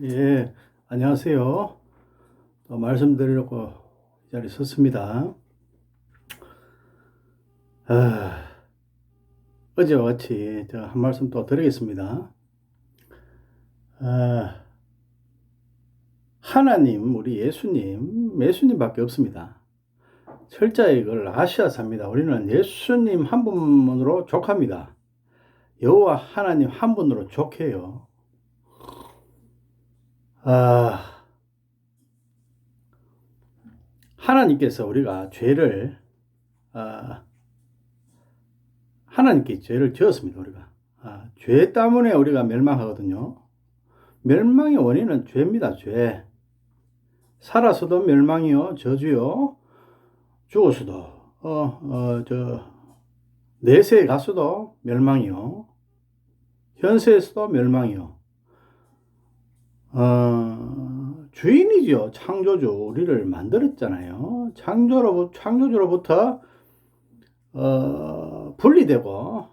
예, 안녕하세요. 말씀드리려고 이 자리에 섰습니다. 아, 어제와 같이 제가 한 말씀 또 드리겠습니다. 아, 하나님, 우리 예수님밖에 없습니다. 철저히 이걸 아셔야 삽니다. 우리는 예수님 한 분으로 족합니다. 여호와 하나님 한 분으로 족해요. 아, 하나님께서 우리가 아, 하나님께 죄를 지었습니다. 우리가 죄 때문에 우리가 멸망하거든요. 멸망의 원인은 죄입니다. 죄. 살아서도 멸망이요, 저주요. 죽어서도 내세에 가서도 멸망이요. 현세에서도 멸망이요. 주인이죠. 창조주. 우리를 만들었잖아요. 창조주로부터 분리되고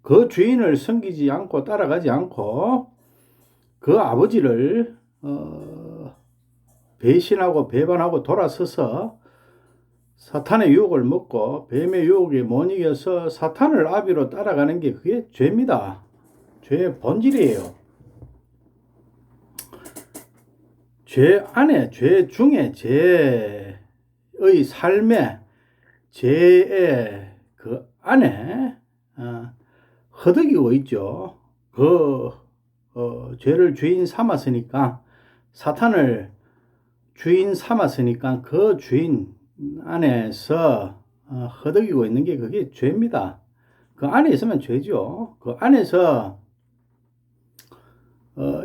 그 주인을 섬기지 않고 따라가지 않고 그 아버지를 배신하고 배반하고 돌아서서 사탄의 유혹을 먹고 뱀의 유혹에 못 이겨서 사탄을 아비로 따라가는 게 그게 죄입니다. 죄의 본질이에요. 죄 안에, 죄 중에, 죄의 삶에, 죄의 그 안에 허덕이고 있죠. 죄를 주인 삼았으니까, 사탄을 주인 삼았으니까 그 주인 안에서 허덕이고 있는 게 그게 죄입니다. 그 안에 있으면 죄죠. 그 안에서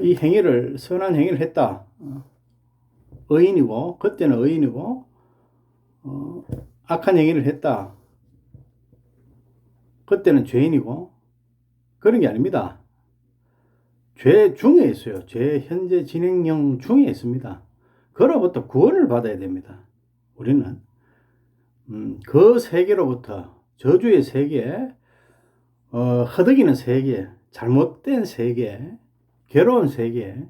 이 행위를, 선한 행위를 했다. 의인이고, 그때는 의인이고, 악한 행위를 했다. 그때는 죄인이고, 그런 게 아닙니다. 죄 중에 있어요. 죄 현재 진행형 중에 있습니다. 그로부터 구원을 받아야 됩니다. 우리는 그 세계로부터, 저주의 세계, 허덕이는 세계, 잘못된 세계, 괴로운 세계에서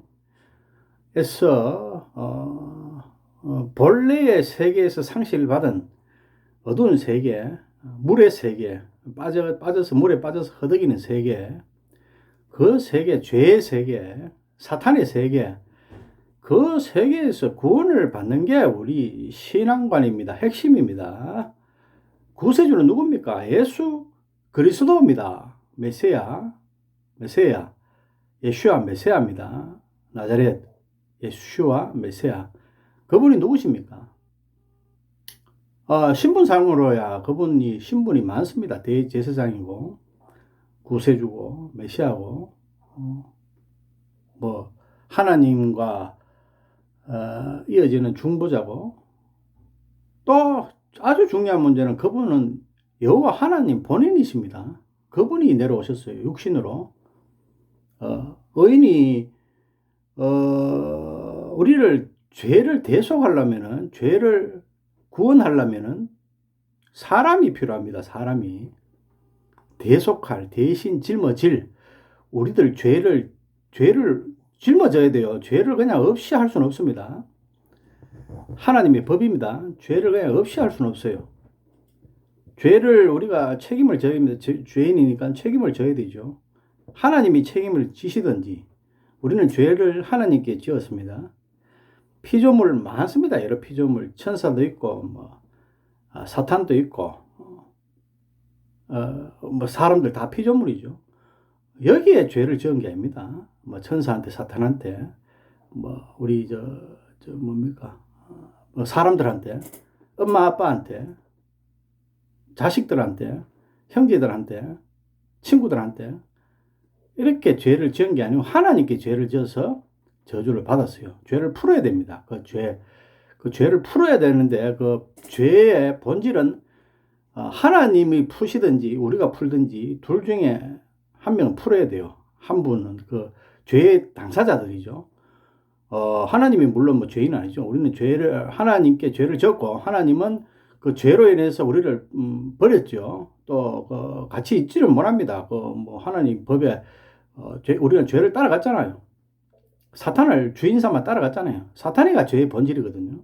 본래의 세계에서 상실을 받은 어두운 세계, 물의 세계, 빠져서 물에 빠져서 허덕이는 세계, 그 세계, 죄의 세계, 사탄의 세계, 그 세계에서 구원을 받는 게 우리 신앙관입니다. 핵심입니다. 구세주는 누굽니까? 예수 그리스도입니다. 메시아, 예슈아 메시아입니다. 나자렛, 예슈아 메시아. 그분이 누구십니까? 신분상으로야 그분이 신분이 많습니다. 대제사장이고, 구세주고, 메시아고, 하나님과 이어지는 중보자고, 또 아주 중요한 문제는 그분은 여호와 하나님 본인이십니다. 그분이 내려오셨어요. 육신으로. 의인이 우리를 죄를 대속하려면은, 죄를 구원하려면은 사람이 필요합니다. 사람이 대속할, 대신 짊어질, 우리들 죄를 짊어져야 돼요. 죄를 그냥 없이 할 수는 없습니다. 하나님의 법입니다. 죄를 그냥 없이 할 수는 없어요. 죄를 우리가 책임을 져야 됩니다. 죄인이니까 책임을 져야 되죠. 하나님이 책임을 지시든지, 우리는 죄를 하나님께 지었습니다. 피조물 많습니다. 여러 피조물, 천사도 있고, 사탄도 있고, 사람들 다 피조물이죠. 여기에 죄를 지은 게 아닙니다. 천사한테, 사탄한테, 우리 뭡니까? 사람들한테, 엄마 아빠한테, 자식들한테, 형제들한테, 친구들한테 이렇게 죄를 지은 게 아니고 하나님께 죄를 지어서 저주를 받았어요. 죄를 풀어야 됩니다. 그 죄를 풀어야 되는데 그 죄의 본질은 하나님이 푸시든지 우리가 풀든지 둘 중에 한 명은 풀어야 돼요. 한 분은 그 죄의 당사자들이죠. 하나님이 물론 죄인은 아니죠. 우리는 하나님께 죄를 졌고, 하나님은 그 죄로 인해서 우리를 버렸죠. 또 같이 있지를 못합니다. 하나님 법에 우리는 죄를 따라갔잖아요. 사탄을 주인 삼아 따라갔잖아요. 사탄이가 죄의 본질이거든요.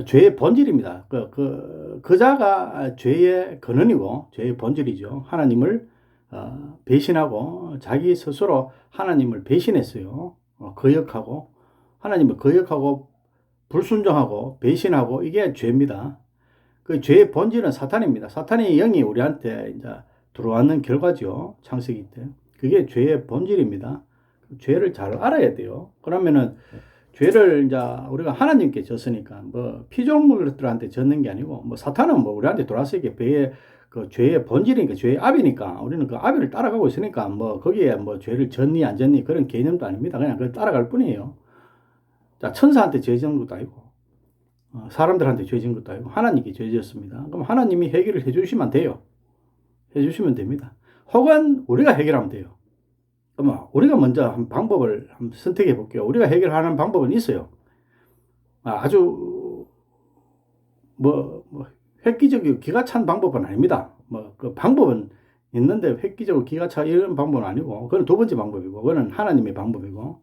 죄의 본질입니다. 그자가 죄의 근원이고 죄의 본질이죠. 하나님을 배신하고 자기 스스로 하나님을 배신했어요. 거역하고 하나님을 거역하고 불순종하고 배신하고 이게 죄입니다. 그 죄의 본질은 사탄입니다. 사탄의 영이 우리한테 이제 들어왔는 결과죠. 창세기 때. 그게 죄의 본질입니다. 죄를 잘 알아야 돼요. 그러면은 죄를 이제 우리가 하나님께 졌으니까 뭐 피조물들한테 졌는 게 아니고 뭐 사탄은 뭐 우리한테 들어왔으니까 배의 그 죄의 본질이니까 죄의 아비니까 우리는 그 아비를 따라가고 있으니까 뭐 거기에 뭐 죄를 졌니 안 졌니 그런 개념도 아닙니다. 그냥 그걸 따라갈 뿐이에요. 자, 천사한테 죄 진 것도 아니고 사람들한테 죄 진 것도 아니고 하나님께 죄 지었습니다. 그럼 하나님이 해결을 해주시면 돼요. 해주시면 됩니다. 혹은 우리가 해결하면 돼요. 그럼 우리가 먼저 한 방법을 한번 선택해 볼게요. 우리가 해결하는 방법은 있어요. 아주 획기적이고 기가 찬 방법은 아닙니다. 그 방법은 있는데 획기적으로 기가 차 이런 방법은 아니고 그건 두 번째 방법이고 그거는 하나님의 방법이고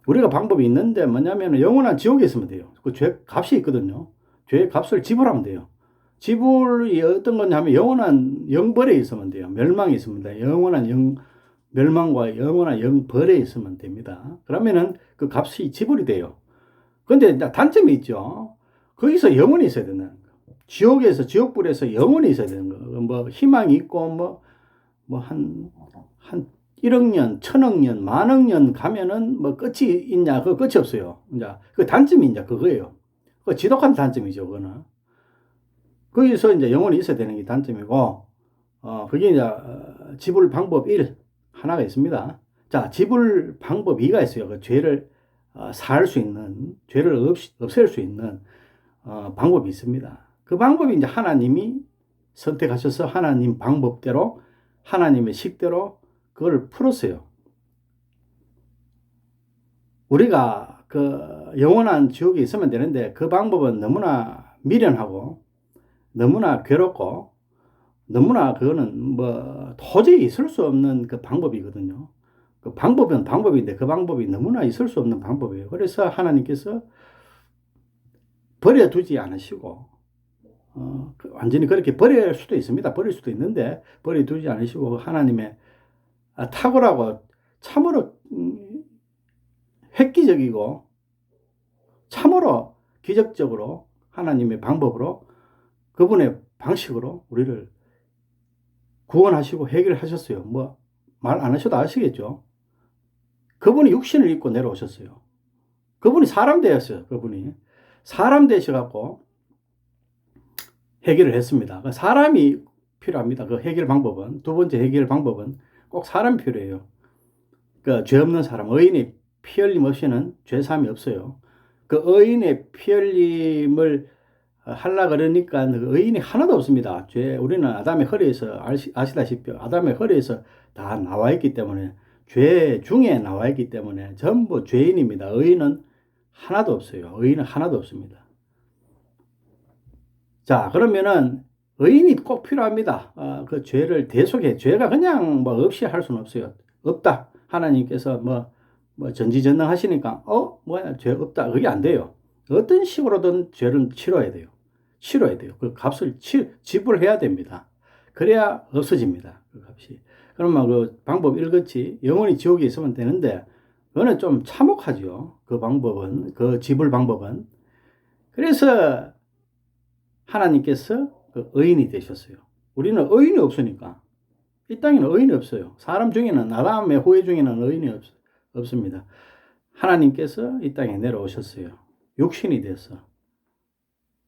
우리가 방법이 있는데 뭐냐면 영원한 지옥에 있으면 돼요. 그 죄 값이 있거든요. 죄 값을 지불하면 돼요. 지불이 어떤 거냐면 영원한 영벌에 있으면 돼요. 멸망에 있으면 돼요. 영원한 멸망과 영원한 영벌에 있으면 됩니다. 그러면은 그 값이 지불이 돼요. 근데 단점이 있죠. 거기서 영원히 있어야 되는 거. 지옥에서, 지옥불에서 영원히 있어야 되는 거. 뭐, 희망이 있고, 한 1억 년, 1000억 년, 만억 년 가면은 뭐 끝이 있냐? 그 끝이 없어요. 이제 그 단점이 이제 그거예요. 그 지독한 단점이죠, 그거는. 거기서 이제 영원히 있어야 되는 게 단점이고, 그게 이제 지불 방법 1 하나가 있습니다. 자, 지불 방법 2가 있어요. 그 죄를 살 수 있는, 죄를 없앨 수 있는 방법이 있습니다. 그 방법이 이제 하나님이 선택하셔서 하나님 방법대로, 하나님의 식대로 그걸 풀었어요. 우리가 그 영원한 지옥에 있으면 되는데 그 방법은 너무나 미련하고 너무나 괴롭고 너무나 그거는 뭐 도저히 있을 수 없는 그 방법이거든요. 그 방법은 방법인데 그 방법이 너무나 있을 수 없는 방법이에요. 그래서 하나님께서 버려두지 않으시고 완전히 그렇게 버릴 수도 있습니다. 버릴 수도 있는데 버려두지 않으시고 하나님의 탁월하고 참으로 획기적이고 참으로 기적적으로 하나님의 방법으로 그분의 방식으로 우리를 구원하시고 해결하셨어요. 뭐 말 안 하셔도 아시겠죠. 그분이 육신을 입고 내려오셨어요. 그분이 사람 되었어요. 그분이 사람 되셔갖고 해결을 했습니다. 사람이 필요합니다. 그 해결 방법은 두 번째 해결 방법은 꼭 사람이 필요해요. 그 죄 없는 사람, 의인의 피 흘림 없이는 죄 사함이 없어요. 그 의인의 피 흘림을 하려 그러니까 그 의인이 하나도 없습니다. 우리는 아담의 허리에서 아시다시피 아담의 허리에서 다 나와 있기 때문에 죄 중에 나와 있기 때문에 전부 죄인입니다. 의인은 하나도 없어요. 의인은 하나도 없습니다. 자, 그러면은 의인이 꼭 필요합니다. 그 죄를 대속해. 죄가 그냥 뭐 없이 할 수는 없어요. 없다. 하나님께서 뭐 전지전능 하시니까 뭐야 죄 없다. 그게 안 돼요. 어떤 식으로든 죄를 치러야 돼요. 그 값을 지불해야 됩니다. 그래야 없어집니다. 그 값이. 그러면 그 방법 일같이 영원히 지옥에 있으면 되는데 그거는 좀 참혹하죠. 그 방법은 그 지불 방법은. 그래서 하나님께서 그 의인이 되셨어요. 우리는 의인이 없으니까 이 땅에는 의인이 없어요. 사람 중에는 아담의 후예 중에는 의인이 없습니다. 하나님께서 이 땅에 내려오셨어요. 육신이 돼서.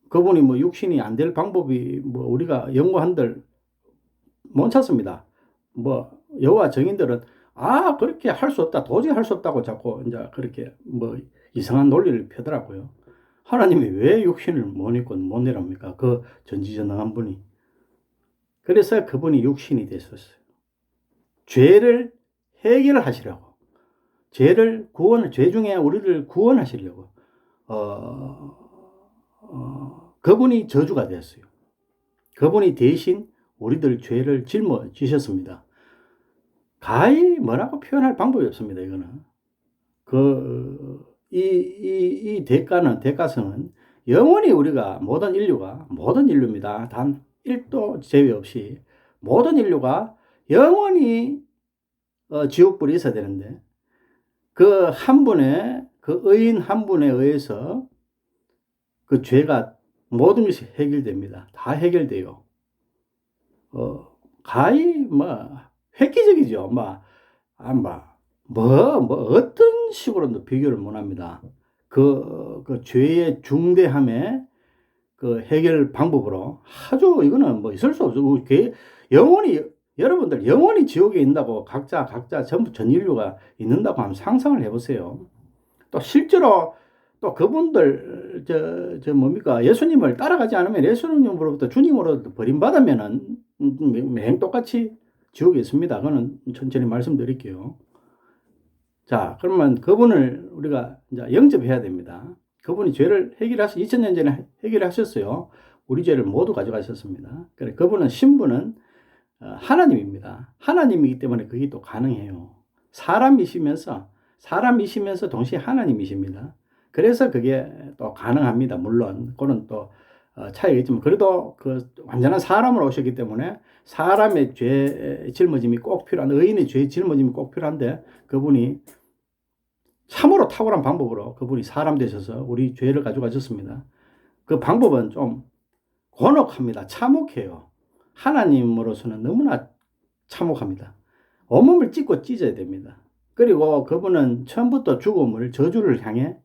그분이 뭐 육신이 안 될 방법이 뭐 우리가 연구한들 못 찾습니다. 뭐 여호와 증인들은 그렇게 할 수 없다. 도저히 할 수 없다고 자꾸 이제 그렇게 뭐 이상한 논리를 펴더라고요. 하나님이 왜 육신을 못 입고 못 내려옵니까? 그 전지전능한 분이. 그래서 그분이 육신이 되셨어요. 죄를 해결하시려고. 죄 중에 우리를 구원하시려고. 그분이 저주가 되었어요. 그분이 대신 우리들 죄를 짊어지셨습니다. 가히 뭐라고 표현할 방법이 없습니다. 이거는. 이 대가성은 영원히 우리가 모든 인류입니다. 단 1도 제외 없이 모든 인류가 영원히 지옥불이 있어야 되는데 그 의인 한 분에 의해서 그 죄가 모든 것이 해결됩니다. 다 해결돼요. 가히 획기적이죠. 어떤 식으로도 비교를 못 합니다. 그 죄의 중대함에 그 해결 방법으로 아주 이거는 있을 수 없어. 여러분들 영원히 지옥에 있다고 각자 전부 전 인류가 있는다고 한번 상상을 해보세요. 또 실제로 또 그분들 예수님을 따라가지 않으면 예수님으로부터 주님으로부터 버림받으면은 똑같이 지옥에 있습니다. 그거는 천천히 말씀드릴게요. 자, 그러면 그분을 우리가 이제 영접해야 됩니다. 그분이 죄를 2000년 전에 해결하셨어요. 우리 죄를 모두 가져가셨습니다. 그래, 그분은 신분은 하나님입니다. 하나님이기 때문에 그게 또 가능해요. 사람이시면서 동시에 하나님이십니다. 그래서 그게 또 가능합니다. 물론 그런 또 차이가 있지만 그래도 그 완전한 사람으로 오셨기 때문에 사람의 죄 짊어짐이 꼭 필요한, 의인의 죄 짊어짐이 꼭 필요한데 그분이 참으로 탁월한 방법으로 그분이 사람 되셔서 우리 죄를 가져가셨습니다. 그 방법은 좀 곤혹합니다. 참혹해요. 하나님으로서는 너무나 참혹합니다. 온몸을 찢고 찢어야 됩니다. 그리고 그분은 처음부터 저주를 향해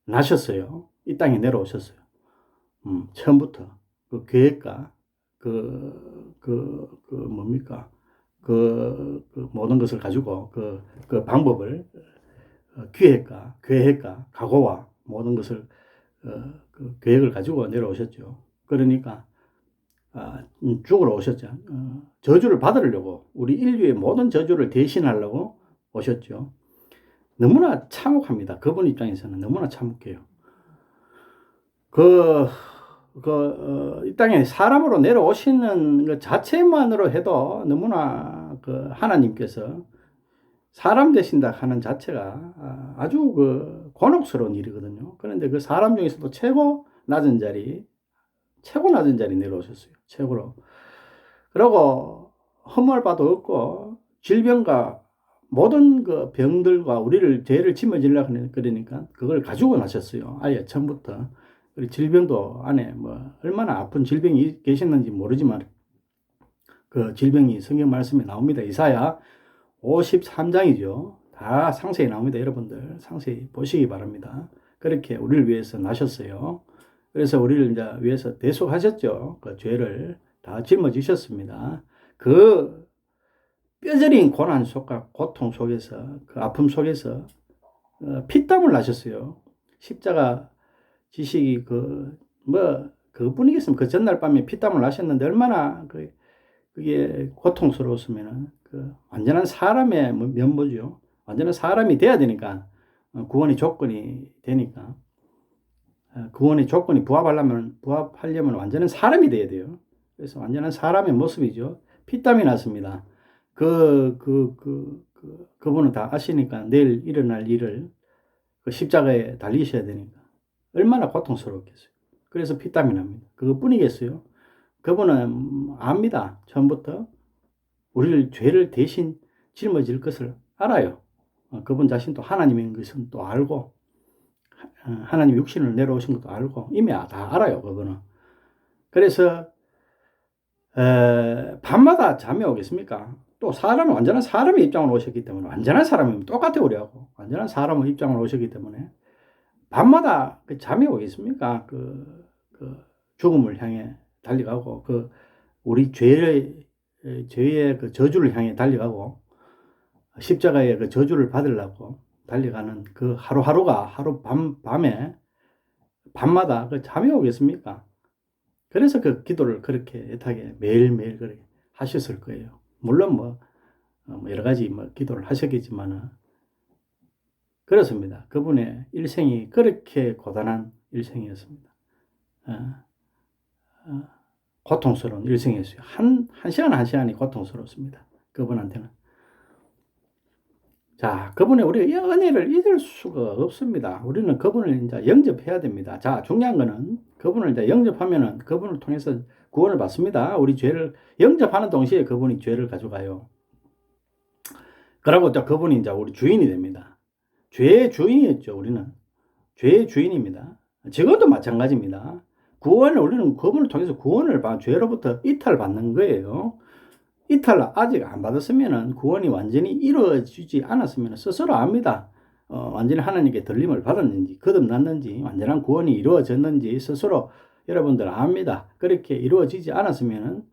나셨어요. 이 땅에 내려오셨어요. 처음부터 그 계획과 모든 것을 가지고 그 방법을 계획과 각오와 모든 것을 그 계획을 가지고 내려오셨죠. 그러니까 죽으러 오셨죠. 저주를 받으려고 우리 인류의 모든 저주를 대신하려고 오셨죠. 너무나 참혹합니다. 그분 입장에서는 너무나 참혹해요. 이 땅에 사람으로 내려오시는 것 자체만으로 해도 너무나 하나님께서 사람 되신다 하는 자체가 아주 곤혹스러운 일이거든요. 그런데 그 사람 중에서도 최고 낮은 자리 내려오셨어요. 최고로. 그리고 허물 바도 없고 질병과 모든 그 병들과 우리를 죄를 짊어지려고 그러니까 그걸 가지고 나셨어요. 아예 처음부터. 질병도 안에 얼마나 아픈 질병이 계셨는지 모르지만 그 질병이 성경 말씀에 나옵니다. 이사야 53장이죠. 다 상세히 나옵니다. 여러분들 상세히 보시기 바랍니다. 그렇게 우리를 위해서 나셨어요. 그래서 우리를 이제 위해서 대속하셨죠. 그 죄를 다 짊어지셨습니다. 그 뼈저린 고난 속과 고통 속에서 그 아픔 속에서 피땀을 나셨어요. 십자가 지식이 그뿐이겠습니까? 그 전날 밤에 피땀을 나셨는데 얼마나 그게 고통스러웠으면은 완전한 사람의 면모죠. 완전한 사람이 돼야 되니까 구원의 조건이 되니까 구원의 조건이 부합하려면 완전한 사람이 돼야 돼요. 그래서 완전한 사람의 모습이죠. 피땀이 났습니다. 그분은 다 아시니까 내일 일어날 일을 십자가에 달리셔야 되니까 얼마나 고통스러웠겠어요. 그래서 피땀이 납니다. 그것뿐이겠어요. 그분은 압니다. 처음부터 우리를 죄를 대신 짊어질 것을 알아요. 그분 자신도 하나님인 것은 또 알고 하나님 육신을 내려오신 것도 알고 이미 다 알아요. 그분은. 그래서 밤마다 잠이 오겠습니까? 또 사람은 완전한 사람의 입장으로 오셨기 때문에 완전한 사람이면 똑같아 우리하고 완전한 사람의 입장으로 오셨기 때문에 밤마다 잠이 오겠습니까? 죽음을 향해 달려가고 우리 죄의 그 저주를 향해 달려가고 십자가의 그 저주를 받으려고 달려가는 그 하루하루가 밤에 밤마다 잠이 오겠습니까? 그래서 그 기도를 그렇게 애타게 매일매일 그렇게 하셨을 거예요. 물론 여러 가지 기도를 하셨겠지만은 그렇습니다. 그분의 일생이 그렇게 고단한 일생이었습니다. 고통스러운 일생이었어요. 한 시간 한 시간이 고통스럽습니다. 그분한테는. 자, 그분의 우리가 이 은혜를 잊을 수가 없습니다. 우리는 그분을 이제 영접해야 됩니다. 자, 중요한 거는 그분을 이제 영접하면은 그분을 통해서 구원을 받습니다. 우리 죄를 영접하는 동시에 그분이 죄를 가져가요. 그러고 또 그분이 이제 우리 주인이 됩니다. 죄의 주인이었죠, 우리는. 죄의 주인입니다. 지금도 마찬가지입니다. 우리는 그분을 통해서 구원을 죄로부터 이탈받는 거예요. 이탈 아직 안 받았으면 구원이 완전히 이루어지지 않았으면 스스로 압니다. 완전히 하나님께 들림을 받았는지 거듭났는지 완전한 구원이 이루어졌는지 스스로 여러분들 압니다. 그렇게 이루어지지 않았으면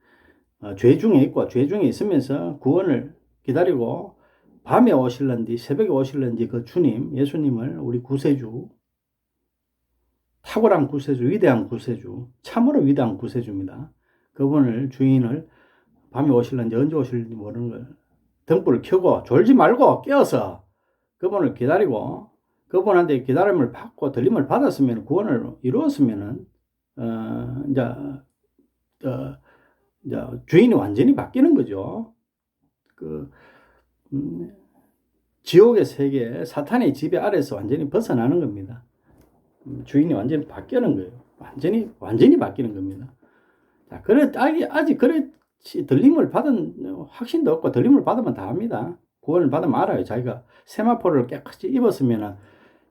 죄 중에 있고 죄 중에 있으면서 구원을 기다리고 밤에 오실런지 새벽에 오실런지 그 주님 예수님을 우리 구세주 탁월한 구세주 위대한 구세주 참으로 위대한 구세주입니다. 그분을 주인을 밤에 오실런지 언제 오실는지 모르는 걸 등불을 켜고 졸지 말고 깨어서 그분을 기다리고 그분한테 기다림을 받고 들림을 받았으면 구원을 이루었으면은 이제 주인이 완전히 바뀌는 거죠. 지옥의 세계 사탄의 지배 아래서 완전히 벗어나는 겁니다. 주인이 완전히 바뀌는 거예요. 완전히 바뀌는 겁니다. 자, 아직 들림을 받은 확신도 없고 들림을 받으면 다 합니다. 구원을 받으면 알아요. 자기가 세마포를 깨끗이 입었으면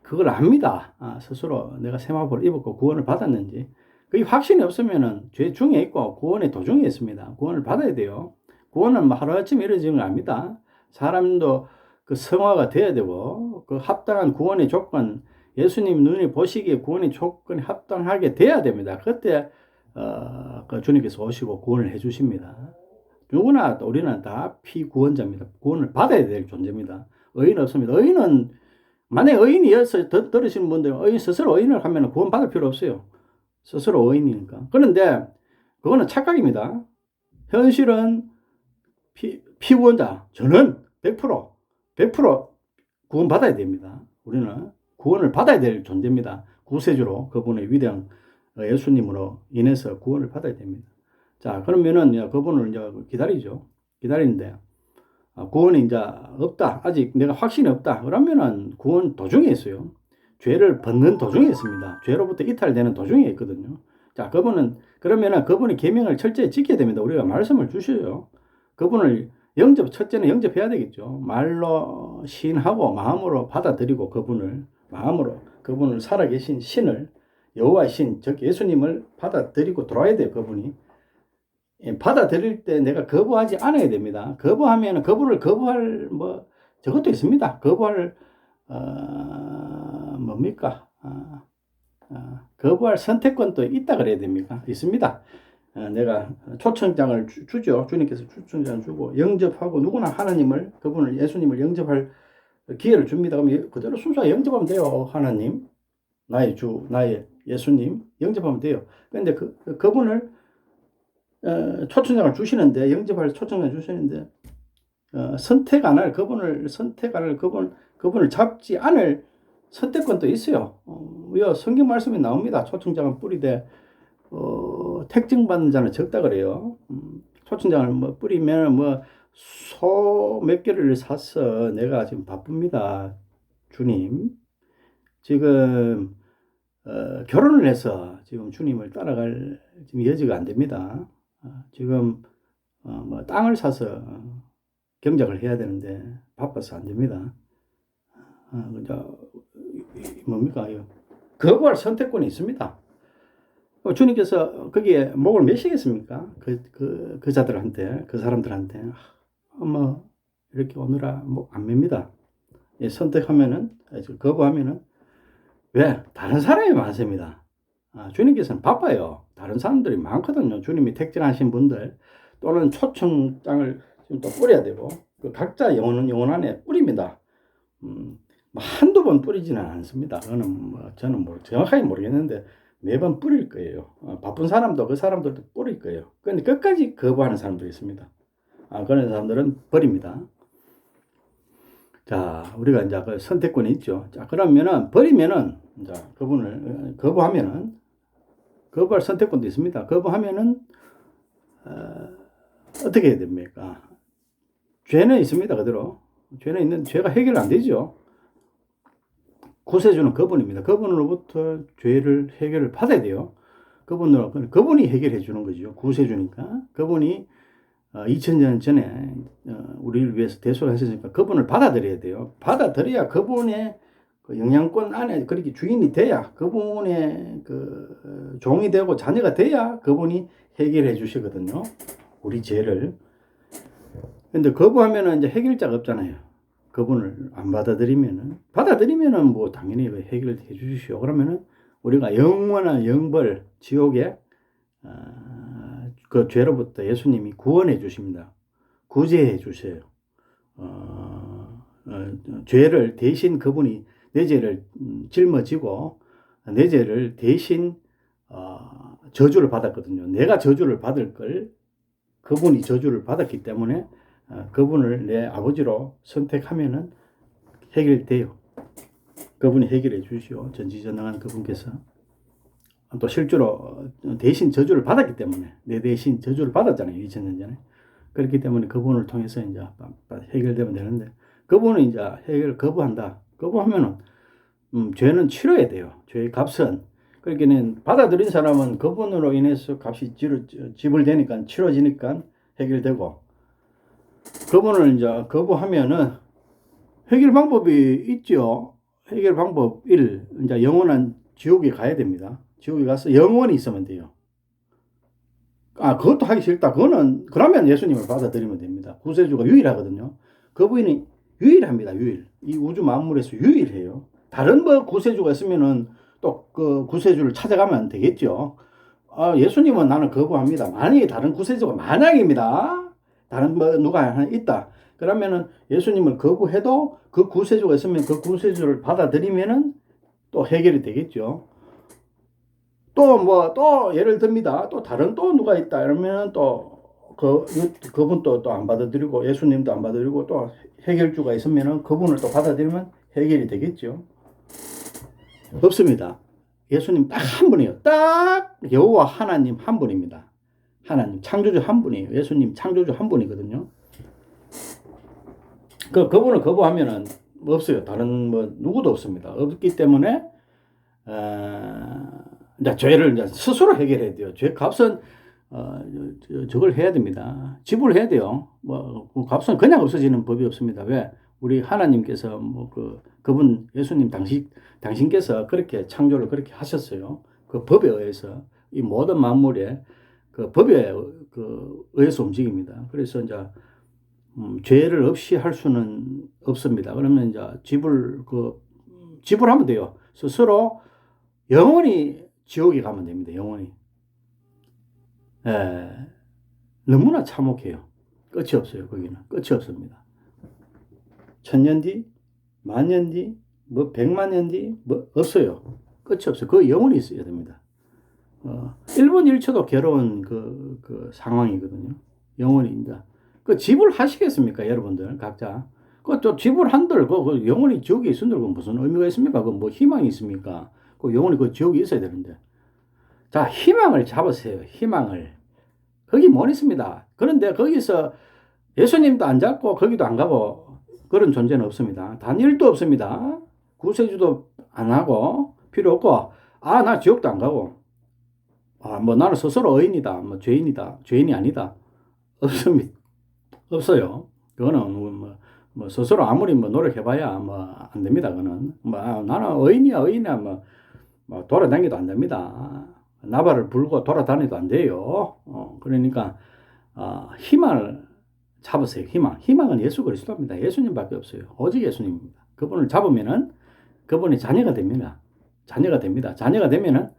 그걸 압니다. 스스로 내가 세마포를 입었고 구원을 받았는지. 그 확신이 없으면 죄 중에 있고 구원의 도중에 있습니다. 구원을 받아야 돼요. 구원은 하루아침에 이루어지는 거 압니다. 사람도 그 성화가 돼야 되고 그 합당한 구원의 조건 예수님 눈이 보시기에 구원의 조건이 합당하게 돼야 됩니다. 그때 그 주님께서 오시고 구원을 해주십니다. 누구나 우리는 다 피구원자입니다. 구원을 받아야 될 존재입니다. 의인 없습니다. 의인은 만약에 의인이어서 들으시는 분들은 스스로 의인을 하면 구원 받을 필요 없어요. 스스로 의인이니까. 그런데 그거는 착각입니다. 현실은 피구원자 저는 100% 구원 받아야 됩니다. 우리는 구원을 받아야 될 존재입니다. 구세주로 그분의 위대한 예수님으로 인해서 구원을 받아야 됩니다. 자, 그러면은 그분을 이제 기다리죠. 기다리는데 구원이 이제 없다. 아직 내가 확신이 없다. 그러면은 구원 도중에 있어요. 죄를 벗는 도중에 있습니다. 죄로부터 이탈되는 도중에 있거든요. 자, 그러면은 그분의 계명을 철저히 지켜야 됩니다. 우리가 말씀을 주셔요. 그분을 첫째는 영접해야 되겠죠. 말로 시인하고 마음으로 받아들이고 마음으로 그분을 살아계신 신을 여호와의 신, 즉 예수님을 받아들이고 들어와야 돼요. 그분이. 받아들일 때 내가 거부하지 않아야 됩니다. 거부하면 그분을 거부할 저것도 있습니다. 거부할 뭡니까? 거부할 선택권도 있다 그래야 됩니까? 있습니다. 내가 초청장을 주죠. 주님께서 초청장을 주고 영접하고 누구나 그분을 예수님을 영접할 기회를 줍니다. 그럼 그대로 순수하게 영접하면 돼요. 하나님, 나의 주, 나의 예수님 영접하면 돼요. 그런데 그분을 초청장을 주시는데 영접할 초청장을 주시는데 선택 안 할 그분을 그분을 잡지 않을 선택권도 있어요. 성경 말씀이 나옵니다. 초청장을 뿌리되 택증받는 자는 적다 그래요. 초청장을 뿌리면 소 몇 개를 사서 내가 지금 바쁩니다. 주님. 지금 결혼을 해서 지금 주님을 따라갈 지금 여지가 안 됩니다. 지금 땅을 사서 경작을 해야 되는데 바빠서 안 됩니다. 뭡니까? 거부할 선택권이 있습니다. 주님께서 거기에 목을 매시겠습니까? 그 자들한테, 그 사람들한테. 이렇게 오느라 목 안 맵니다. 선택하면은, 거부하면은, 왜? 다른 사람이 많습니다. 주님께서는 바빠요. 다른 사람들이 많거든요. 주님이 택정하신 분들, 또는 초청장을 좀 또 뿌려야 되고, 각자 영혼 안에 뿌립니다. 한두 번 뿌리지는 않습니다. 그거는 저는 정확하게 모르겠는데, 매번 뿌릴 거예요. 바쁜 사람도 그 사람들도 뿌릴 거예요. 그런데 끝까지 거부하는 사람도 있습니다. 그런 사람들은 버립니다. 자, 우리가 이제 그 선택권이 있죠. 자, 그러면은 버리면은 이제 그분을 거부하면은 거부할 선택권도 있습니다. 거부하면은 어떻게 해야 됩니까? 죄는 있습니다. 그대로 죄는 있는 죄가 해결 안 되죠. 구세주는 그분입니다. 그분으로부터 죄를 해결을 받아야 돼요. 그분이 해결해 주는 거죠. 구세주니까. 그분이 2000년 전에 우리를 위해서 대속을 하셨으니까 그분을 받아들여야 돼요. 받아들여야 그분의 그 영향권 안에 그렇게 주인이 돼야, 그분의 그 종이 되고 자녀가 돼야 그분이 해결해 주시거든요. 우리 죄를. 근데 거부하면은 이제 해결자가 없잖아요. 그분을 안 받아들이면은 뭐 당연히 해결해 주시오. 그러면은 우리가 영원한 영벌 지옥에 그 죄로부터 예수님이 구원해 주십니다. 구제해 주세요. 죄를 대신 그분이 내 죄를 짊어지고 내 죄를 대신 저주를 받았거든요. 내가 저주를 받을 걸 그분이 저주를 받았기 때문에 그분을 내 아버지로 선택하면은 해결돼요. 그분이 해결해 주시오. 전지전능한 그분께서. 또 실제로 대신 저주를 받았기 때문에, 내 대신 저주를 받았잖아요. 2000년 전에. 그렇기 때문에 그분을 통해서 이제 해결되면 되는데, 그분은 이제 해결을 거부한다. 거부하면은 죄는 치러야 돼요. 죄의 값은. 그러니까는 받아들인 사람은 그분으로 인해서 값이 지불되니까, 치러지니까 해결되고, 그분을 이제 거부하면은 해결 방법이 있죠. 해결 방법 1, 이제 영원한 지옥에 가야 됩니다. 지옥에 가서 영원히 있으면 돼요. 그것도 하기 싫다. 그러면 예수님을 받아들이면 됩니다. 구세주가 유일하거든요. 그분이 유일합니다. 이 우주 만물에서 유일해요. 다른 구세주가 있으면은 또 그 구세주를 찾아가면 되겠죠. 예수님은 나는 거부합니다. 만약에 다른 구세주가 만약입니다. 다른 누가 하나 있다. 그러면은 예수님을 거부해도 그 구세주가 있으면 그 구세주를 받아들이면은 또 해결이 되겠죠. 또 예를 듭니다. 또 다른 또 누가 있다. 이러면 그분 또 안 받아들이고 예수님도 안 받아들이고 또 해결주가 있으면은 그분을 또 받아들이면 해결이 되겠죠. 없습니다. 예수님 딱 한 분이에요. 딱 여호와 하나님 한 분입니다. 하나님 창조주 한 분이에요. 예수님 창조주 한 분이거든요. 그분을 거부하면은 없어요. 다른 누구도 없습니다. 없기 때문에 이제 죄를 이제 스스로 해결해야 돼요. 죄 값은 저걸 해야 됩니다. 지불해야 돼요. 값은 그냥 없어지는 법이 없습니다. 왜? 우리 하나님께서 그분 예수님 당신께서 그렇게 창조를 그렇게 하셨어요. 그 법에 의해서 이 모든 만물에 그 법에 의해서 움직입니다. 그래서 이제 죄를 없이 할 수는 없습니다. 그러면 이제 지불하면 돼요. 스스로 영원히 지옥에 가면 됩니다. 영원히. 너무나 참혹해요. 끝이 없어요. 거기는 끝이 없습니다. 1000년 뒤, 10,000년 뒤, 100만 년 뒤, 없어요. 끝이 없어요. 그 영원히 있어야 됩니다. 1분 1초도 괴로운 그 상황이거든요. 영원히입니다. 지불하시겠습니까? 여러분들, 각자. 또 지불한들, 영원히 지옥에 있은들, 무슨 의미가 있습니까? 희망이 있습니까? 영원히 지옥에 있어야 되는데. 자, 희망을 잡으세요. 희망을. 거기 못 있습니다. 그런데 거기서 예수님도 안 잡고 거기도 안 가고 그런 존재는 없습니다. 다니엘도 없습니다. 구세주도 안 하고 필요 없고 나 지옥도 안 가고 나는 스스로 의인이다. 죄인이다. 죄인이 아니다. 없습니다. 없어요. 그거는 스스로 아무리 노력해봐야 안 됩니다. 그거는 나는 의인이야. 돌아다니도 안 됩니다. 나발을 불고 돌아다니도 안 돼요. 그러니까 희망을 잡으세요. 희망은 예수 그리스도입니다. 예수님밖에 없어요. 오직 예수님입니다. 그분을 잡으면은 그분이 자녀가 됩니다. 자녀가 되면은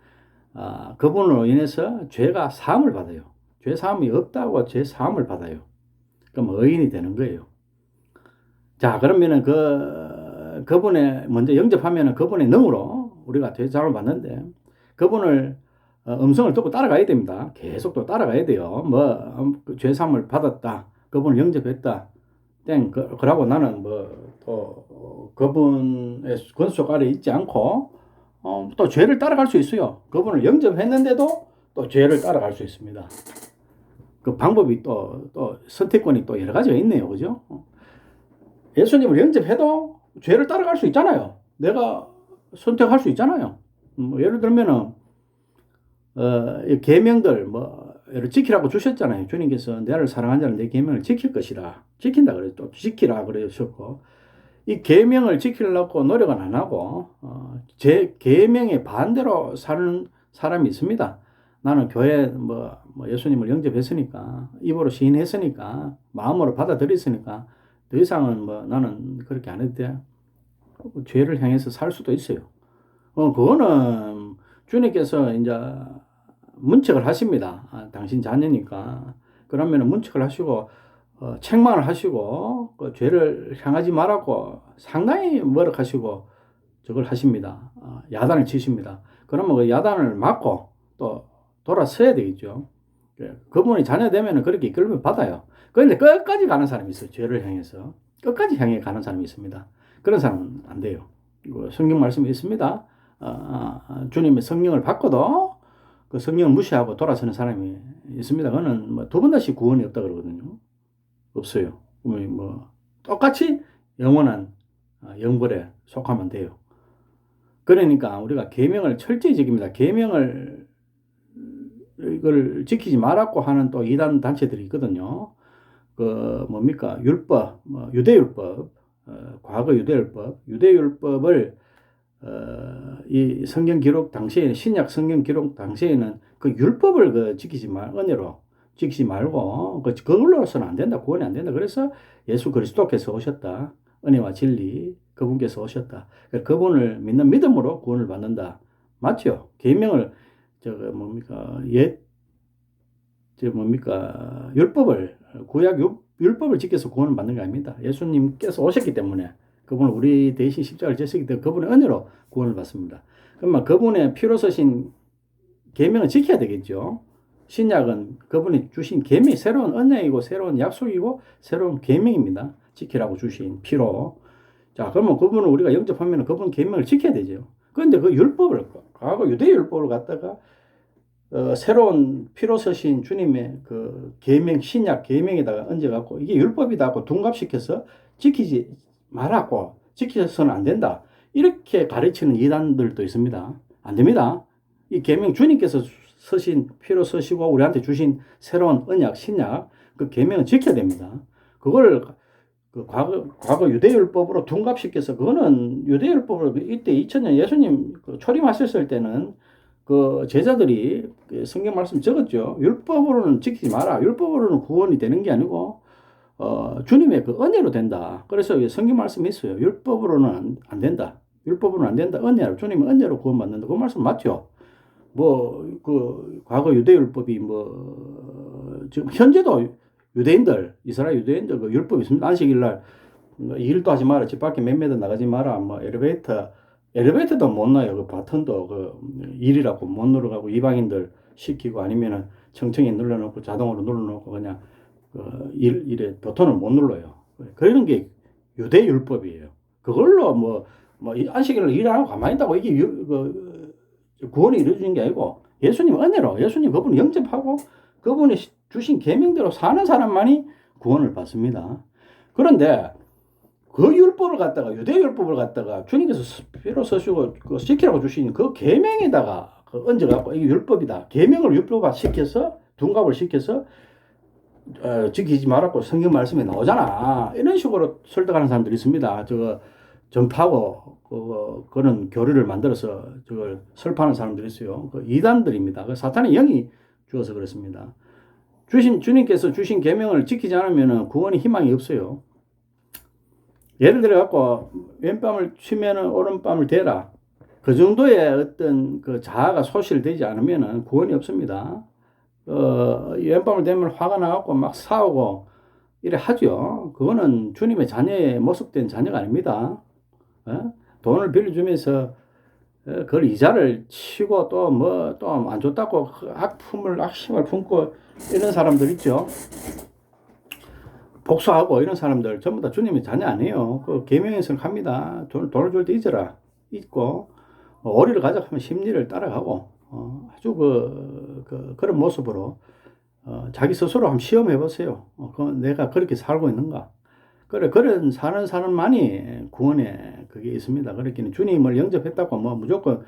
그분으로 인해서 죄가 사함을 받아요. 죄 사함이 없다고 죄 사함을 받아요. 그럼 의인이 되는 거예요. 자, 그러면은 그분의 먼저 영접하면은 그분의 능으로 우리가 죄 사함을 받는데 그분을 음성을 듣고 따라가야 됩니다. 계속 또 따라가야 돼요. 죄 사함을 받았다. 그분을 영접했다. 그러고 나는 또 그분의 권속 아래 있지 않고 또 죄를 따라갈 수 있어요. 그분을 영접했는데도 또 죄를 따라갈 수 있습니다. 그 방법이 또 선택권이 또 여러 가지가 있네요. 그죠? 예수님을 영접해도 죄를 따라갈 수 있잖아요. 내가 선택할 수 있잖아요. 예를 들면은 계명들 예를 지키라고 주셨잖아요. 주님께서 나를 사랑한 자는 내 계명을 지킬 것이라. 지킨다 그래요. 또 지키라 그러셨고, 이 계명을 지키려고 노력은 안 하고 제 계명에 반대로 사는 사람이 있습니다. 나는 교회 예수님을 영접했으니까, 입으로 시인했으니까, 마음으로 받아들였으니까 더 이상은 나는 그렇게 안 해도 돼. 죄를 향해서 살 수도 있어요. 그거는 주님께서 이제 문책을 하십니다. 당신 자녀니까. 그러면 문책을 하시고 책망을 하시고 그 죄를 향하지 말라고 상당히 뭐라 하시고 저걸 하십니다. 야단을 치십니다. 그러면 그 야단을 맞고 또 돌아서야 되겠죠. 그분이 자녀 되면 그렇게 이끌면 받아요. 그런데 끝까지 가는 사람이 있어요. 죄를 향해서 끝까지 향해 가는 사람이 있습니다. 그런 사람은 안 돼요. 성경 말씀이 있습니다. 주님의 성령을 받고도 그 성령을 무시하고 돌아서는 사람이 있습니다. 그거는 두 번 다시 구원이 없다 그러거든요. 없어요. 똑같이 영원한 영벌에 속하면 돼요. 그러니까 우리가 계명을 철저히 지킵니다. 계명을 이걸 지키지 말라고 하는 또 이단 단체들이 있거든요. 율법, 유대율법, 과거 유대율법을 이 성경 기록 당시에는, 신약 성경 기록 당시에는 그 율법을 은혜로 지키지 말고 그걸로서는 안 된다. 구원이 안 된다. 그래서 예수 그리스도께서 오셨다. 은혜와 진리 그분께서 오셨다. 그분을 믿는 믿음으로 구원을 받는다. 맞죠? 계명을 구약 율법을 지켜서 구원을 받는 게 아닙니다. 예수님께서 오셨기 때문에, 그분은 우리 대신 십자가를 지셨기 때문에 그분의 은혜로 구원을 받습니다. 그러면 그분의 피로 서신 계명을 지켜야 되겠죠. 신약은 그분이 주신 계명이 새로운 언약이고 새로운 약속이고 새로운 계명입니다. 지키라고 주신 피로. 자, 그러면 그분을 우리가 영접하면 그분 계명을 지켜야 되죠. 그런데 그 율법을, 과거 유대 율법을 갖다가 새로운 피로 서신 주님의 그 계명, 신약 계명에다가 얹어갖고 이게 율법이다고 둔갑시켜서 지키지 말라고, 지켜서는 안 된다, 이렇게 가르치는 이단들도 있습니다. 안 됩니다. 이 계명, 주님께서 서신 피로 서시고 우리한테 주신 새로운 언약, 신약, 그 계명을 지켜야 됩니다. 그걸 그 과거 유대율법으로 둔갑시켜서, 그거는 유대율법으로 이때 2000년 예수님 초림하셨을 때는 그 제자들이 성경 말씀 적었죠. 율법으로는 지키지 마라. 율법으로는 구원이 되는 게 아니고 주님의 그 은혜로 된다. 그래서 성경 말씀이 있어요. 율법으로는 안 된다. 율법으로는 안 된다. 은혜로, 주님의 은혜로 구원받는다. 그 말씀 맞죠? 과거 유대율법이 지금 현재도 유대인들, 이스라엘 유대인들 그 율법이 있습니다. 안식일 날 일도 하지 마라. 집 밖에 몇 미터 나가지 마라. 엘리베이터도 못 놔요. 그 버튼도 일이라고 못 누르고 이방인들 시키고, 아니면은 청청이 눌러놓고 자동으로 눌러놓고 그냥 일에 버튼을 못 눌러요. 그런 게 유대 율법이에요. 그걸로 안식일을 일 안 하고 가만히 있다고 이게 구원이 이루어지는 게 아니고, 예수님 은혜로, 예수님 그분을 영접하고 그분이 주신 계명대로 사는 사람만이 구원을 받습니다. 그런데 그 율법을 갖다가, 유대율법을 갖다가 주님께서 피로 서시고 지키라고 주신 그 계명에다가 얹어갖고 이게 율법이다, 계명을 율법화 시켜서 둔갑을 시켜서 지키지 말라고 성경 말씀에 나오잖아, 이런 식으로 설득하는 사람들이 있습니다. 전파하고 그런 교리를 만들어서 저걸 설파하는 사람들이 있어요. 이단들입니다. 사탄의 영이 주어서 그렇습니다. 주님께서 주신 계명을 지키지 않으면 구원의 희망이 없어요. 예를 들어 갖고 왼뺨을 치면은 오른뺨을 대라, 그 정도의 어떤 그 자아가 소실되지 않으면 구원이 없습니다. 왼뺨을 대면 화가 나갖고 막 싸우고 이래 하죠. 그거는 주님의 자녀의 모습된 자녀가 아닙니다. 돈을 빌려주면서 그걸 이자를 치고 또 안 줬다고 악심을 품고 이런 사람들 있죠. 복수하고 이런 사람들 전부 다 주님의 자녀 아니에요. 그 계명에서 합니다. 돈을 줄 때 잊어라. 잊고 오리를 가져가면 심리를 따라가고 아주 그런 모습으로 자기 스스로 한번 시험해 보세요. 내가 그렇게 살고 있는가? 그래, 그런 사는 사람만이 구원에 그게 있습니다. 그렇기는 주님을 영접했다고 뭐 무조건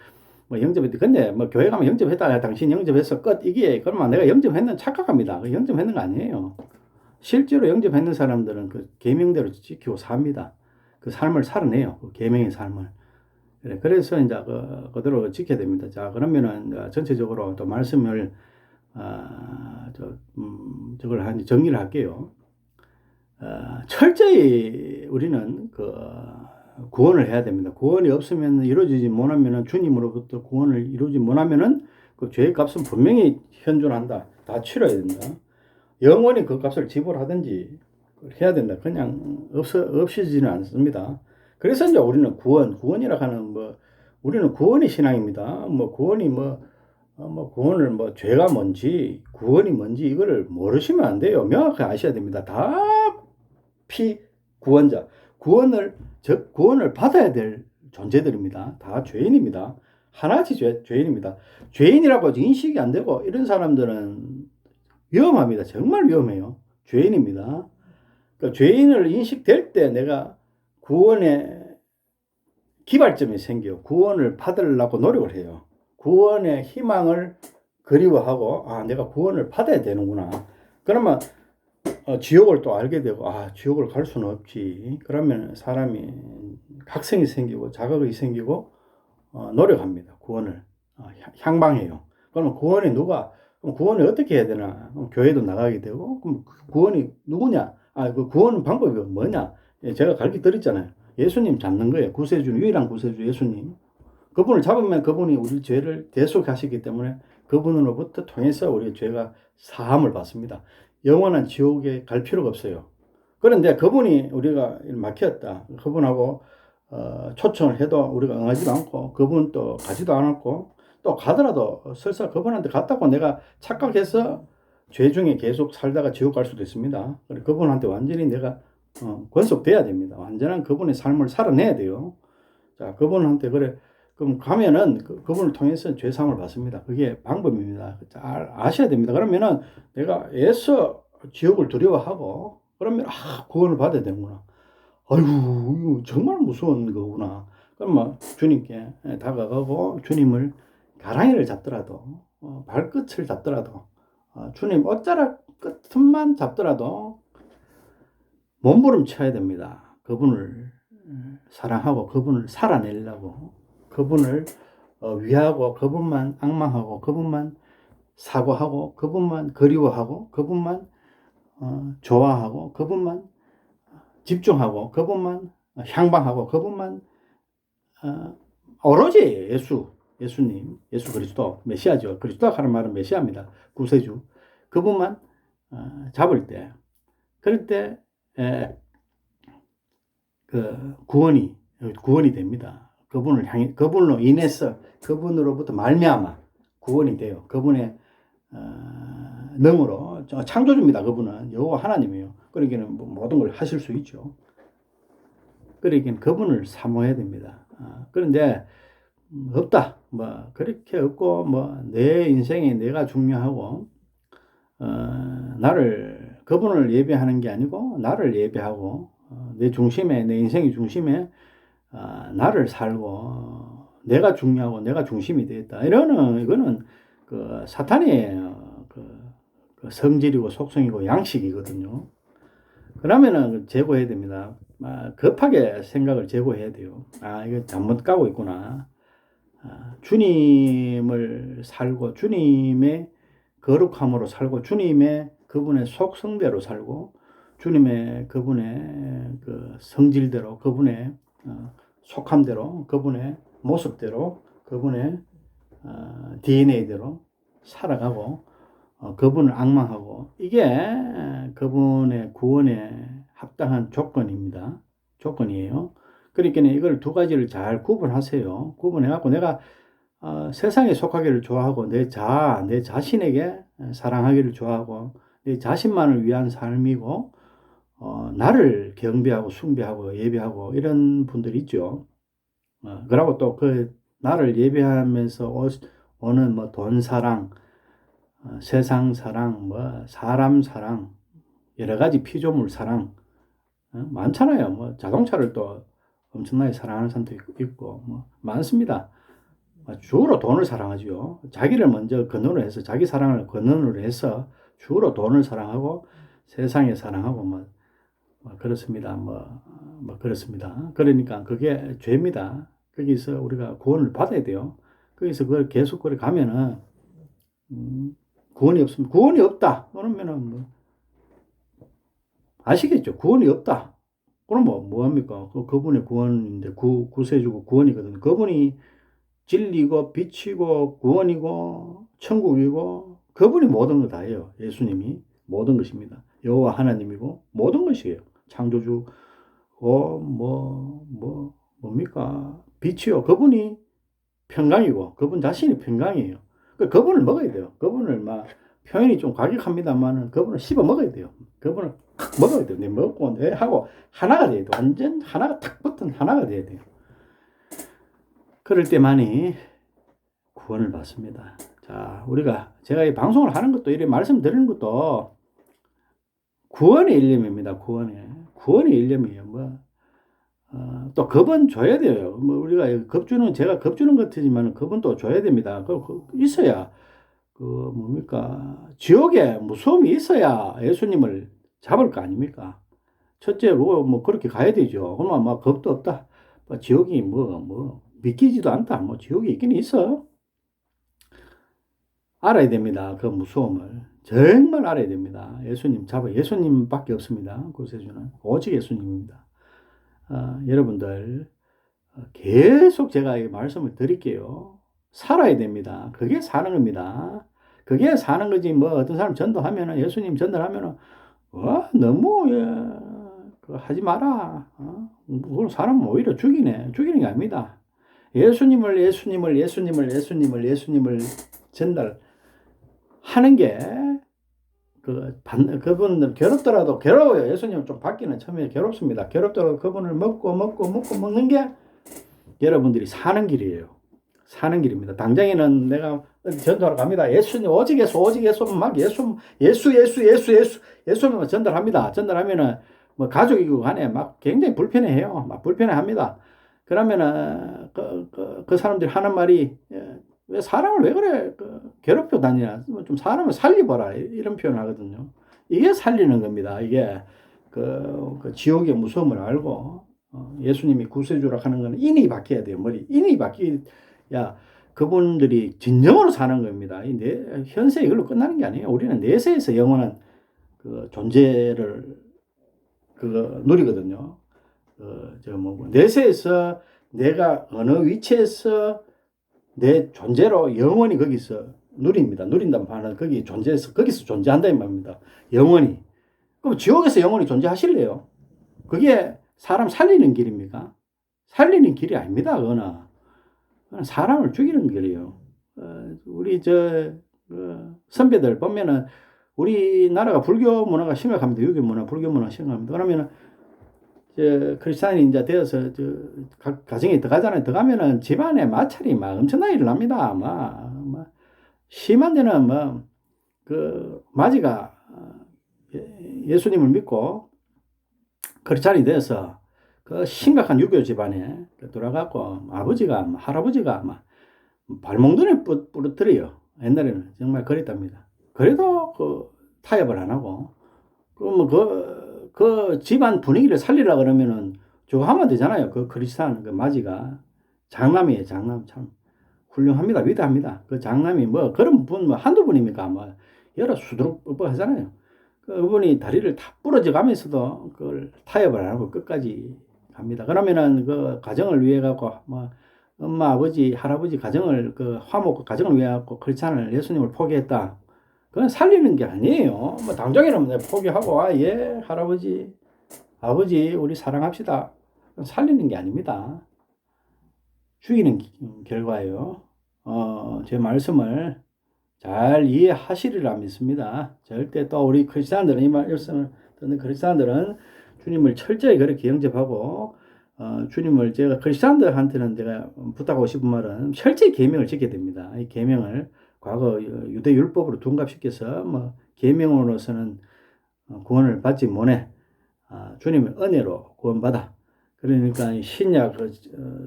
뭐 영접했대. 근데 뭐 교회 가면 영접했다. 당신 영접했어. 끝. 이게, 그러면 내가 영접했는 착각합니다. 영접했는 거 아니에요. 실제로 영접했는 사람들은 그 계명대로 지키고 삽니다. 그 삶을 살아내요. 그 계명의 삶을. 그래, 그래서 이제 그대로 지켜야 됩니다. 자, 그러면은 전체적으로 또 말씀을 저걸 한 정리를 할게요. 철저히 우리는 그 구원을 해야 됩니다. 구원이 없으면 이루어지지 못하면은 주님으로부터 구원을 이루지 못하면은 그 죄의 값은 분명히 현존한다. 다 치러야 된다. 영원히 그 값을 지불하든지 해야 된다. 그냥 없어지지는 않습니다. 그래서 이제 우리는 구원이라 하는 뭐 우리는 구원의 신앙입니다. 뭐 구원이 구원을 죄가 뭔지 구원이 뭔지 이거를 모르시면 안 돼요. 명확하게 아셔야 됩니다. 다 피구원자 구원을 받아야 될 존재들입니다. 다 죄인입니다. 하나같이 죄인입니다. 죄인이라고 인식이 안 되고 이런 사람들은 위험합니다. 정말 위험해요. 죄인입니다. 그러니까 죄인을 인식될 때 내가 구원의 기발점이 생겨요. 구원을 받으려고 노력을 해요. 구원의 희망을 그리워하고 내가 구원을 받아야 되는구나. 그러면 지옥을 또 알게 되고 지옥을 갈 수는 없지. 그러면 사람이 각성이 생기고 자각이 생기고 노력합니다. 구원을 향방해요. 그러면 그럼 구원을 어떻게 해야 되나? 그럼 교회도 나가게 되고 그럼 구원이 누구냐? 그 구원 방법이 뭐냐? 제가 가르쳐 드렸잖아요. 예수님 잡는 거예요. 구세주, 유일한 구세주 예수님. 그분을 잡으면 그분이 우리 죄를 대속하시기 때문에 그분으로부터 통해서 우리 죄가 사함을 받습니다. 영원한 지옥에 갈 필요가 없어요. 그런데 그분이 우리가 막혔다. 그분하고 초청을 해도 우리가 응하지도 않고 그분 또 가지도 않았고 또 가더라도 설사 그분한테 갔다고 내가 착각해서 죄 중에 계속 살다가 지옥 갈 수도 있습니다. 그분한테 완전히 내가 권속돼야 됩니다. 완전한 그분의 삶을 살아내야 돼요. 자, 그분한테 그럼 가면은 그분을 통해서 죄사함을 받습니다. 그게 방법입니다. 잘 아셔야 됩니다. 그러면은 내가 애써 지옥을 두려워하고 그러면 구원을 받아야 되는구나. 아이고, 정말 무서운 거구나. 그러면 주님께 다가가고 주님을 가랑이를 잡더라도 발끝을 잡더라도 주님 옷자락 끝만 잡더라도 몸부림쳐야 됩니다. 그분을 사랑하고 그분을 살아내려고 그분을 위하고 그분만 앙망하고 그분만 사과하고 그분만 그리워하고 그분만 좋아하고 그분만 집중하고 그분만 향방하고 그분만 오로지 예수님, 예수 그리스도, 메시아죠. 그리스도가 하는 말은 메시아입니다. 구세주. 그분만 잡을 때, 그럴 때 그 구원이 됩니다. 그분으로 인해서 그분으로부터 말미암아 구원이 돼요. 그분의 능으로 창조주입니다. 그분은 여호와 하나님이에요. 그러기는 모든 걸 하실 수 있죠. 그러기는 그분을 사모해야 됩니다. 그런데 없다. 그렇게 없고 내 인생에 내가 중요하고 그분을 예배하는 게 아니고 나를 예배하고 내 인생의 중심에 나를 살고 내가 중요하고 내가 중심이 되었다. 이거는 그 사탄의 그 성질이고 속성이고 양식이거든요. 그러면은 제고해야 됩니다. 급하게 생각을 제고해야 돼요. 이거 잘못 가고 있구나. 주님을 살고 주님의 거룩함으로 살고 주님의 그분의 속성대로 살고 주님의 그분의 그 성질대로 그분의 속함대로 그분의 모습대로 그분의 DNA대로 살아가고 그분을 앙망하고 이게 그분의 구원에 합당한 조건이에요. 그러니까 이걸 두 가지를 잘 구분하세요. 구분해갖고 내가 세상에 속하기를 좋아하고 내 자신에게 사랑하기를 좋아하고 내 자신만을 위한 삶이고 나를 경배하고 숭배하고 예배하고 이런 분들이 있죠. 그러고 또 그 나를 예배하면서 오는 돈 사랑, 세상 사랑, 사람 사랑, 여러 가지 피조물 사랑, 많잖아요. 뭐 자동차를 또 엄청나게 사랑하는 사람도 있고 뭐 많습니다. 주로 돈을 사랑하죠. 자기를 먼저 근원으로 해서 자기 사랑을 근원으로 해서 주로 돈을 사랑하고 세상에 사랑하고 뭐 그렇습니다. 뭐 그렇습니다. 그러니까 그게 죄입니다. 거기서 우리가 구원을 받아야 돼요. 거기서 그걸 계속 그래 가면은 구원이 없습니다. 구원이 없다. 그러면은 뭐 아시겠죠? 구원이 없다. 그럼 뭐 합니까? 그분의 구원인데 구세주고 구원이거든요. 그분이 진리고 빛이고 구원이고 천국이고 그분이 모든 거 다예요. 예수님이 모든 것입니다. 여호와 하나님이고 모든 것이에요. 창조주고 뭡니까? 빛이요. 그분이 평강이고 그분 자신이 평강이에요. 그분을 먹어야 돼요. 그분을 막 표현이 좀 과격합니다만은 그분을 씹어 먹어야 돼요. 그분을 먹어야 돼요. 내 먹고 내 하고 하나가 돼야 돼요. 완전 하나가 탁 붙은 하나가 돼야 돼요. 그럴 때만이 구원을 받습니다. 자, 제가 이 방송을 하는 것도 이렇게 말씀드리는 것도 구원의 일념입니다. 구원의 일념이에요. 또 겁은 줘야 돼요. 뭐 우리가 제가 겁주는 것 같지만 겁은 또 줘야 됩니다. 있어야 뭡니까? 지옥에 무서움이 있어야 예수님을 잡을 거 아닙니까? 첫째로 뭐 그렇게 가야 되죠. 그러면 막 겁도 없다. 지옥이 믿기지도 않다. 뭐 지옥이 있긴 있어. 알아야 됩니다. 그 무서움을. 정말 알아야 됩니다. 예수님밖에 없습니다. 구세주는. 오직 예수님입니다. 여러분들, 계속 제가 이 말씀을 드릴게요. 살아야 됩니다. 그게 사는 겁니다. 그게 사는 거지, 뭐, 어떤 사람 전도하면은, 예수님 전도하면은, 너무, 하지 마라. 그걸 사람은 오히려 죽이는 게 아닙니다. 예수님을 전달하는 게, 그분들 괴롭더라도 괴로워요. 예수님 좀 받기는 처음에 괴롭습니다. 괴롭더라도 그분을 먹는 게 여러분들이 사는 길이에요. 사는 길입니다. 당장에는 내가 전도하러 갑니다. 예수님, 오직 막 예수만 전달합니다. 전달하면은, 뭐, 가족이고 간에 막 굉장히 불편해해요. 막 불편해합니다. 그러면은, 그 사람들이 하는 말이, 왜 사람을 왜 그래 괴롭혀 다니냐, 좀 사람을 살려봐라, 이런 표현을 하거든요. 이게 살리는 겁니다. 이게 그 지옥의 무서움을 알고 예수님이 구세주라 하는 건 인이 바뀌어야 돼요. 인이 바뀌야 그분들이 진정으로 사는 겁니다. 현세 이걸로 끝나는 게 아니에요. 우리는 내세에서 영원한 그 존재를 누리거든요. 내세에서 내가 어느 위치에서 내 존재로 영원히 거기서 누립니다. 누린다는 말은 거기서 존재한다 이 말입니다. 영원히. 그럼 지옥에서 영원히 존재하실래요? 그게 사람 살리는 길입니까? 살리는 길이 아닙니다. 그거는 사람을 죽이는 길이에요. 우리 선배들 보면은 우리나라가 불교 문화가 심각합니다. 유교 문화, 불교 문화가 심각합니다. 그러면은 크리스찬이 이제 되어서 가정에 들어가잖아요. 들어가면은 집안에 마찰이 막 엄청나게 일어납니다. 심한 데는 마지가 예수님을 믿고 크리스찬이 돼서 그 심각한 유교 집안에 들어가고 아버지가 할아버지가 발몽돈에 부러뜨려요. 옛날에는 정말 그랬답니다. 그래도 타협을 안 하고 그 집안 분위기를 살리려 그러면은 저거 하면 되잖아요. 크리스찬 마지가 장남이에요. 장남 참 훌륭합니다. 위대합니다. 그 장남이 그런 분 한두 분입니까? 여러 수두룩 하잖아요. 그분이 다리를 다 부러져 가면서도 그걸 타협을 안 하고 끝까지 갑니다. 그러면은 그 가정을 위해 갖고 엄마, 아버지, 할아버지 가정을 화목 가정을 위해 갖고 크리스찬을 예수님을 포기했다. 그건 살리는 게 아니에요. 당장에는 포기하고 예 할아버지, 아버지 우리 사랑합시다. 살리는 게 아닙니다. 죽이는 결과예요. 제 말씀을 잘 이해하시리라 믿습니다. 절대 또 우리 크리스찬들은 이 말씀을 듣는 크리스찬들은 주님을 철저히 그렇게 영접하고 주님을 제가 크리스찬들한테는 제가 부탁하고 싶은 말은 철저히 계명을 지켜야 됩니다. 이 계명을 과거 유대 율법으로 둔갑시켜서 계명으로서는 구원을 받지 못해 주님의 은혜로 구원받아. 그러니까 신약,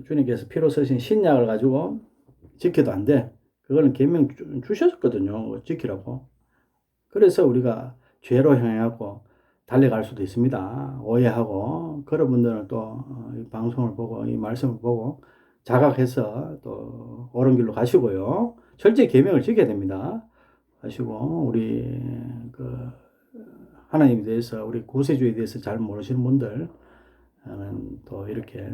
주님께서 피로 쓰신 신약을 가지고 지켜도 안 돼. 그거는 계명 주셨거든요. 지키라고. 그래서 우리가 죄로 향해갖고 달려갈 수도 있습니다. 오해하고, 그런 분들은 또 이 방송을 보고, 이 말씀을 보고 자각해서 또 옳은 길로 가시고요. 철저히 계명을 지켜야 됩니다. 하시고, 우리 그 하나님에 대해서, 우리 구세주에 대해서 잘 모르시는 분들, 또 이렇게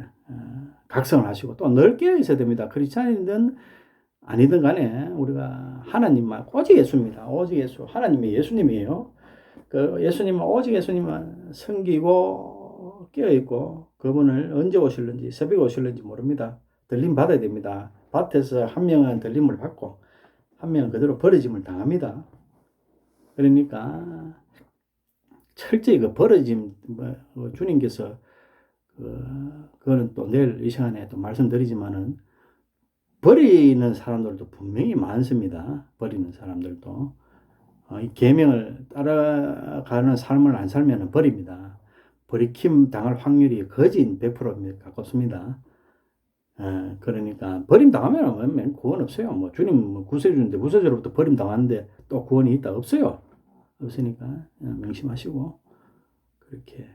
각성을 하시고 또 넓게 있어야 됩니다. 크리스찬이든 아니든 간에 우리가 하나님만 오직 예수입니다. 오직 예수. 하나님이 예수님이에요. 그 예수님은 오직 예수님만 섬기고 깨어있고, 그분을 언제 오실는지, 새벽에 오실는지 모릅니다. 들림 받아야 됩니다. 밭에서 한 명은 들림을 받고 한 명은 그대로 버려짐을 당합니다. 그러니까 철저히 그 버려짐, 주님께서 그거는 또 내일 이 시간에 또 말씀드리지만은, 버리는 사람들도 분명히 많습니다. 버리는 사람들도. 이 계명을 따라가는 삶을 안 살면 버립니다. 버리킴 당할 확률이 거진 100%입니다. 가깝습니다. 그러니까 버림 당하면 구원 없어요. 뭐 주님 구세주인데 구세주로부터 버림 당하는데 또 구원이 있다? 없어요. 없으니까 명심하시고 그렇게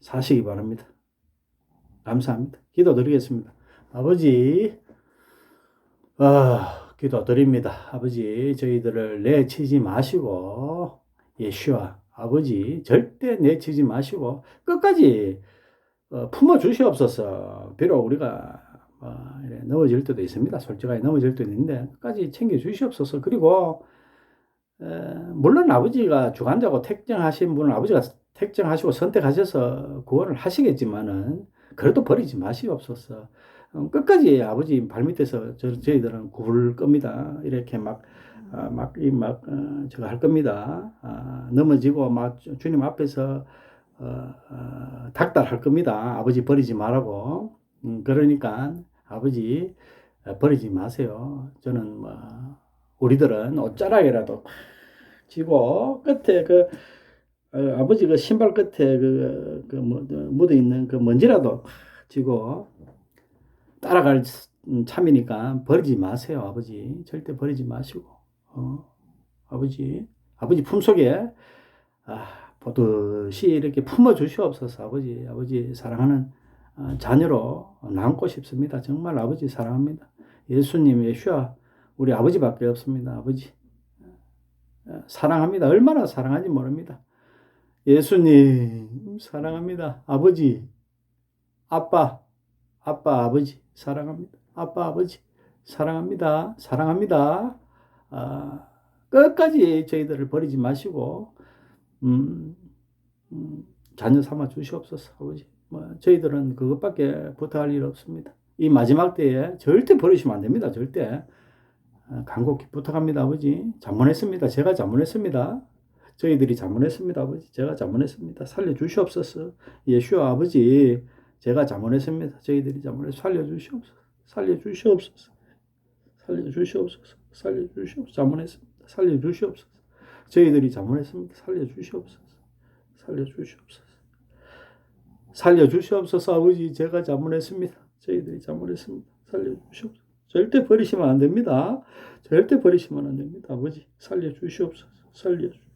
사시기 바랍니다. 감사합니다. 기도드리겠습니다. 아버지, 기도드립니다. 아버지, 저희들을 내치지 마시고, 예수와 아버지, 절대 내치지 마시고, 끝까지 품어주시옵소서. 비록 우리가 넘어질 때도 있습니다. 솔직하게 넘어질 때도 있는데, 끝까지 챙겨주시옵소서. 그리고, 물론 아버지가 주관자고 택정하신 분은 아버지가 택정하시고 선택하셔서 구원을 하시겠지만은, 그래도 버리지 마시옵소서. 끝까지 아버지 발밑에서 저희들은 굴 겁니다. 이렇게 제가 할 겁니다. 넘어지고 막 주님 앞에서 닥달할 겁니다. 아버지 버리지 말라고. 그러니까 아버지 버리지 마세요. 저는 우리들은 옷자락이라도 쥐고 끝에 아버지 그 신발 끝에 묻어 있는 그 먼지라도 쥐고 따라갈 참이니까 버리지 마세요. 아버지 절대 버리지 마시고, 아버지 품속에 보듯이 이렇게 품어 주시옵소서. 아버지 사랑하는 자녀로 남고 싶습니다. 정말 아버지 사랑합니다. 예수님, 예수야, 우리 아버지밖에 없습니다. 아버지 사랑합니다. 얼마나 사랑하는지 모릅니다. 예수님 사랑합니다. 아버지, 아빠, 아버지 사랑합니다. 아버지 사랑합니다. 사랑합니다. 끝까지 저희들을 버리지 마시고 자녀 삼아 주시옵소서. 아버지, 저희들은 그것밖에 부탁할 일 없습니다. 이 마지막 때에 절대 버리시면 안 됩니다. 절대. 간곡히 부탁합니다. 아버지, 잘못했습니다. 제가 잘못했습니다. 저희들이 잘못했습니다. 아버지, 제가 잘못했습니다. 살려주시옵소서. 예수와 아버지, 제가 잘못했습니다. 저희들이 잘못해서 살려주시옵소서. 살려주시옵소서. 살려주시옵소서. 살려주시옵소서. 잘못했습니다. 살려주시옵소서. 저희들이 잘못했습니다. 살려주시옵소서. 살려주시옵소서. 살려주시옵소서. 아버지, 제가 잘못했습니다. 저희들이 잘못했습니다. 살려주시옵소서. 절대 버리시면 안 됩니다. 절대 버리시면 안 됩니다. 아버지, 살려주시옵소서. 살려주시옵소서.